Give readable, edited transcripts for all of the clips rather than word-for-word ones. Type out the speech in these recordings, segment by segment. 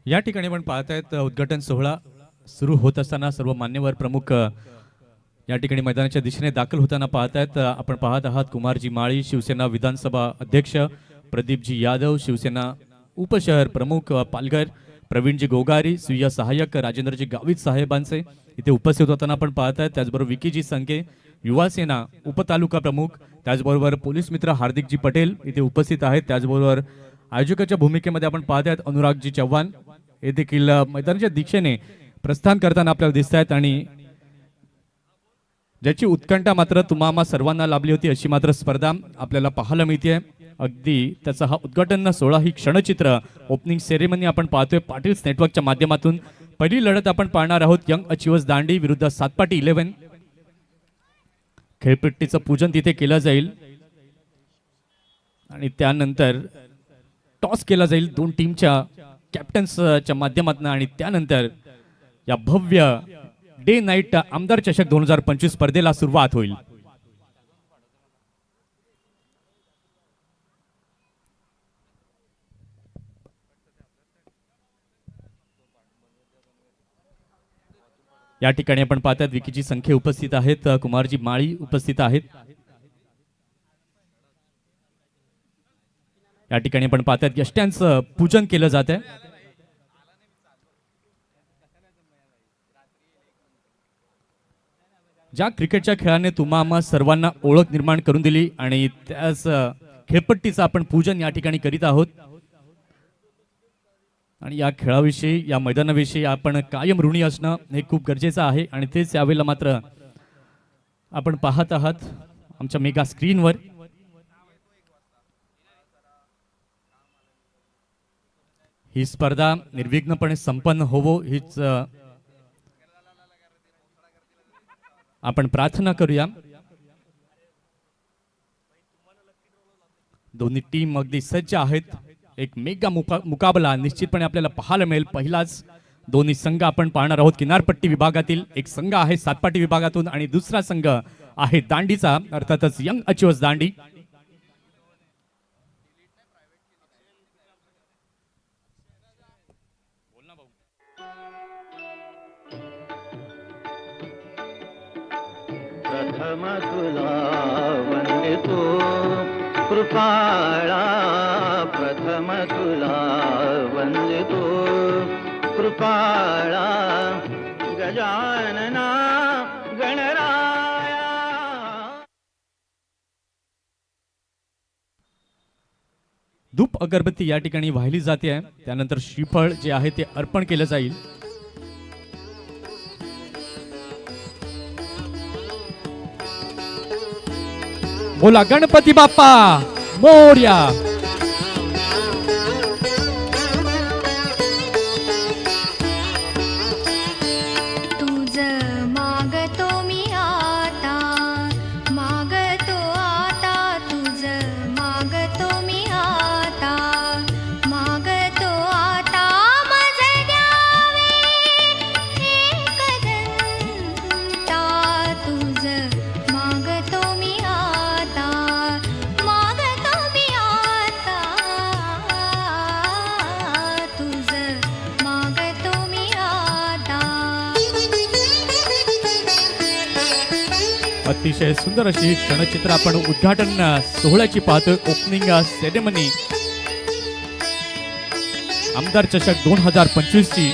या ठिकाणी आपण पाहतायत उद्घाटन सोहळा सुरू होत असताना सर्व मान्यवर प्रमुख या ठिकाणी मैदानाच्या दिशेने दाखल होताना पाहतायत. आपण पाहत आहात कुमारजी माळी शिवसेना विधानसभा अध्यक्ष, प्रदीपजी यादव शिवसेना उपशहर प्रमुख पालघर, प्रवीणजी गोगारी स्वीय सहाय्यक राजेंद्रजी गावित साहेबांचे इथे उपस्थित होताना आपण पाहतायत. त्याचबरोबर विकीजी संके युवा सेना उपतालुका प्रमुख, त्याचबरोबर पोलीस मित्र हार्दिकजी पटेल इथे उपस्थित आहेत. त्याचबरोबर आयोजकाच्या भूमिकेमध्ये आपण पाहतायत अनुरागजी चव्हाण हे देखील मैदानाच्या दिशेने प्रस्थान करताना आपल्याला दिसत आहेत आणि ज्याची उत्कंठा मात्र तुम्हा सर्वांना लाभली होती अशी मात्र स्पर्धा आपल्याला पाहायला मिळते. अगदी त्याचा हा उद्घाटन सोहळा ही क्षणचित्र ओपनिंग सेरेमनी आपण पाहतोय पाटील्स नेटवर्कच्या माध्यमातून. पहिली लढत आपण पाहणार आहोत यंग अचिव्हर्स दांडी विरुद्ध सातपाटी 11. खेळपट्टीचं पूजन तिथे केलं जाईल आणि त्यानंतर टॉस केला जाईल दोन टीमच्या कॅप्टन्सच्या माध्यमातून आणि त्यानंतर या भव्य डे नाईट आमदार चषक 2025 स्पर्धेला सुरुवात होईल. या ठिकाणी आपण पाहतात विकीची संख्या उपस्थित आहेत, कुमारजी माळी उपस्थित आहेत. या ठिकाणी आपण पाहतात यष्ट्यांचं पूजन केलं जात आहे. ज्या क्रिकेटच्या खेळाने तुम्हा सर्वांना ओळख निर्माण करून दिली आणि त्याच खेळपट्टीचं आपण पूजन या ठिकाणी करीत आहोत आणि या खेळाविषयी या मैदानाविषयी आपण कायम ऋणी असणं हे खूप गरजेचं आहे आणि तेच यावेळेला मात्र आपण पाहत आहात आमच्या मेगा स्क्रीनवर. ही स्पर्धा निर्विघ्नपणे संपन्न होवो हीच आपण प्रार्थना करूया. दोन्ही टीम अगदी सज्ज आहेत. एक मेगा मुकाबला निश्चितपणे आपल्याला पाहायला मिळेल. पहिलाच दोन्ही संघ आपण पाहणार आहोत किनारपट्टी विभागातील. एक संघ आहे सातपाटी विभागातून आणि दुसरा संघ आहे दांडीचा अर्थातच यंग अचिव्हर्स दांडी. प्रथम तुला वंदितो कृपाळा, प्रथम तुला वंदितो कृपाळा, गजानना गणराया. धूप अगरबत्ती या ठिकाणी वाहिली जाते आहे. त्यानंतर श्रीफळ जे आहे ते अर्पण केलं जाईल. बोला गणपती बाप्पा मोरया. तुझ मागतो मी आता, मागतो आता, तुझ मागतो मी आता, मागतो आता, मज द्यावे एकदंता. तुझ मागतो मी आता, मागतो मी आता, तुझ मागतो मी आता. अतिशय सुंदर अशी क्षणचित्र आपण उद्घाटन सोहळ्याची पाहतोय. ओपनिंग सेरेमनी आमदार चषक 2025 ची.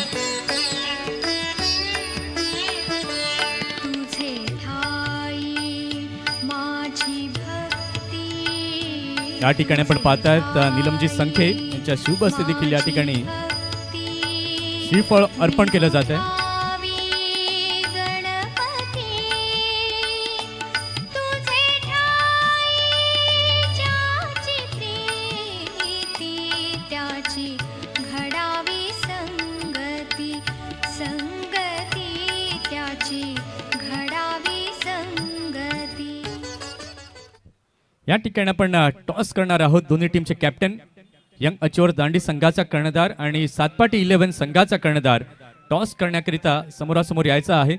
तुझे ठाई माझी भक्ती. या ठिकाणी आपण पाहतायत नीलमजी संखे यांच्या शुभहस्ते देखील या ठिकाणी श्रीफळ अर्पण केलं जात आहे. गणपती तुझे ठाई ज्याची प्रीती त्याची घडावी संगती, संगती त्याची घडावी संगती. या ठिकाणी आपण टॉस करणार आहोत. दोन्ही टीमचे कॅप्टन यंग अचिव्हर्स दांडी संघाचा कर्णधार आणि सातपाटी 11 संघाचा कर्णधार टॉस करण्याकरिता समोरासमोर यायचं आहे.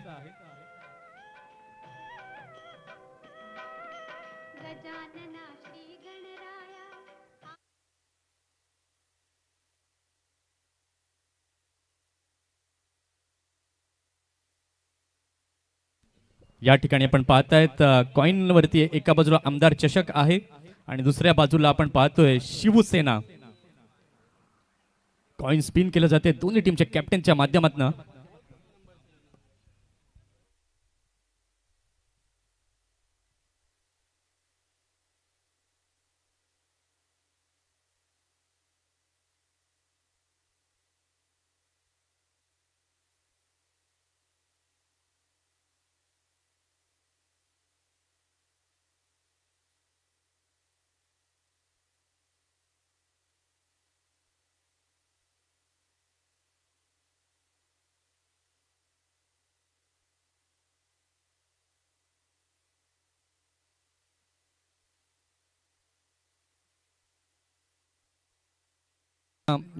या ठिकाणी आपण पाहतायत कॉइन वरती एका बाजूला आमदार चषक आहे आणि दुसऱ्या बाजूला आपण पाहतोय शिवसेना. कॉइन स्पिन केलं जाते दोन्ही टीमच्या कॅप्टनच्या माध्यमातून.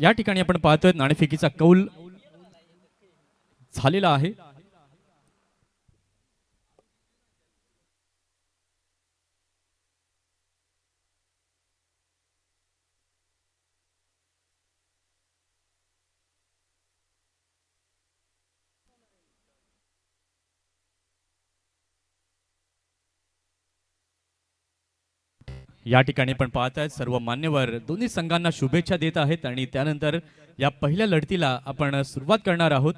या ठिकाणी आपण पाहतोय नाणेफेकीचा कौल झालेला आहे. या ठिकाणी आपण पाहतायत सर्व मान्यवर दोन्ही संघांना शुभेच्छा देत आहेत आणि त्यानंतर या पहिल्या लढतीला आपण सुरुवात करणार आहोत.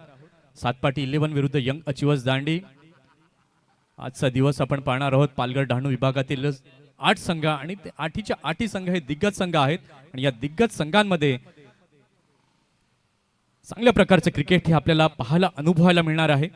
सातपाटी 11 विरुद्ध यंग अचिव्हर्स दांडी. आजचा दिवस आपण पाहणार आहोत. पालघर डहाणू विभागातील 8 संघ आणि 8च्या 8 संघ हे दिग्गज संघ आहेत आणि या दिग्गज संघांमध्ये चांगल्या प्रकारचे क्रिकेट हे आपल्याला पाहायला अनुभवायला मिळणार आहे.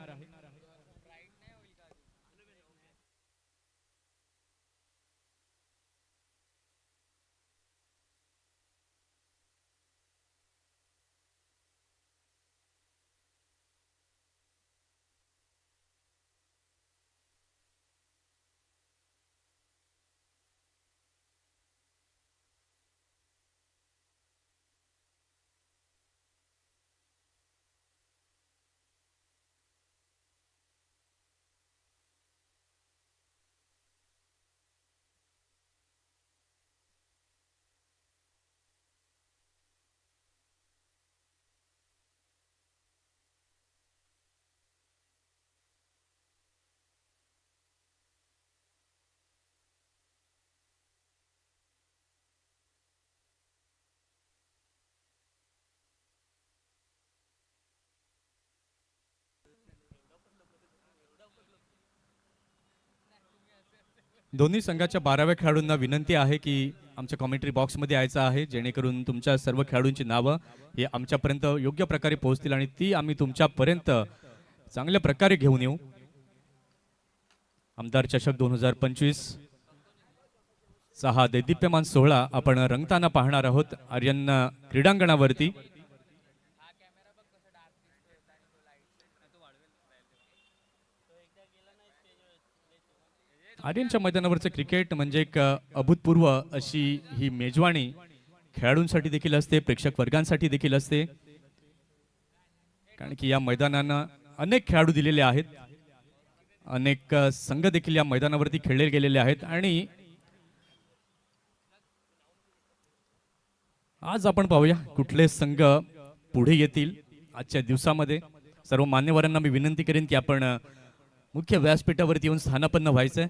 दोन्ही संघाच्या 12व्या खेळाडूंना विनंती आहे की आमच्या कॉमेंट्री बॉक्समध्ये यायचं आहे, जेणेकरून तुमच्या सर्व खेळाडूंची नावं हे आमच्यापर्यंत योग्य प्रकारे पोहोचतील आणि ती आम्ही तुमच्यापर्यंत चांगल्या प्रकारे घेऊन येऊ. आमदार चषक 2025 चा हा दैदिप्यमान सोहळा आपण रंगताना पाहणार आहोत आर्यन क्रीडांगणावरती. आर्यनच्या मैदानावरचं क्रिकेट म्हणजे एक अभूतपूर्व अशी ही मेजवानी खेळाडूंसाठी देखील असते, प्रेक्षक वर्गांसाठी देखील असते, कारण की या मैदानांना अनेक खेळाडू दिलेले आहेत, अनेक संघ देखील या मैदानावरती खेळले गेलेले आहेत. आणि आज आपण पाहूया कुठले संघ पुढे येतील आजच्या दिवसामध्ये. सर्व मान्यवरांना मी विनंती करेन की आपण मुख्य व्यासपीठावरती येऊन स्थानापन्न व्हायचंय.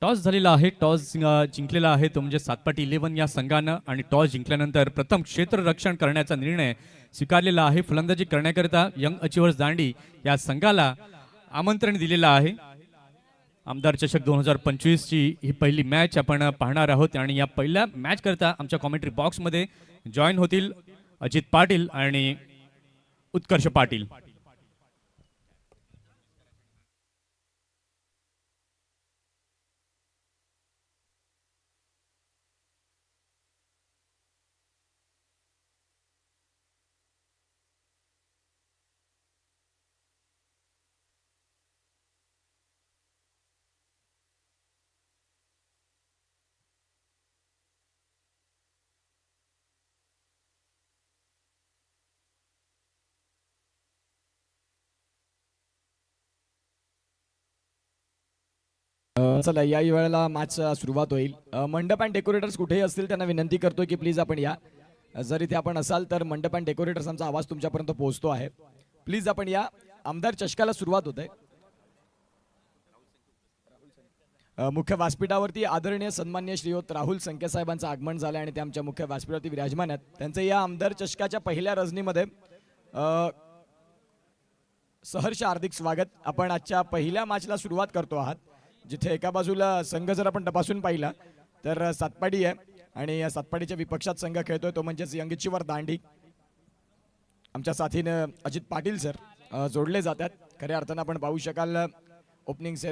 टॉस झालेला आहे, टॉस जिंकलेला आहे तो म्हणजे सातपाटी 11 या संघानं आणि टॉस जिंकल्यानंतर प्रथम क्षेत्ररक्षण करण्याचा निर्णय स्वीकारलेला आहे. फलंदाजी करण्याकरिता यंग अचिव्हर्स दांडी या संघाला आमंत्रण दिलेलं आहे. आमदार चषक 2025 ची ही पहिली मॅच आपण पाहणार आहोत आणि या पहिल्या मॅच करता आमच्या कॉमेंट्री बॉक्समध्ये जॉईन होतील अजित पाटील आणि उत्कर्ष पाटील. चला या वेळेला मॅच सुरुवात होईल. मंडप अँड डेकोरेटर्स कुठेही असतील त्यांना विनंती करतो की प्लीज आपण या. जर इथे आपण असाल तर मंडप अँड डेकोरेटर्स आमचा आवाज तुमच्यापर्यंत पोहोचतो आहे. प्लीज आपण या. आमदार चषकाला सुरुवात होते. मुख्य व्यासपीठावरती आदरणीय सन्माननीय श्रीयुत राहुल संके साहेबांचं आगमन झालं आणि ते आमच्या मुख्य व्यासपीठावरती विराजमान आहेत. त्यांचं या आमदार चषकाच्या पहिल्या रजनीमध्ये सहर्ष हार्दिक स्वागत. आपण आजच्या पहिल्या मॅचला सुरुवात करतो आहात जिथे एका बाजूला संघ जर आपण तपासून पाहिला तर सातपाडी आहे आणि या सातपाडीच्या विपक्षात संघ खेळतोय तो म्हणजेच यंगेश्वर दांडी. आमच्या साथीनं अजित पाटील सर जोडले जातात. खऱ्या अर्थानं आपण पाहू शकाल ओपनिंग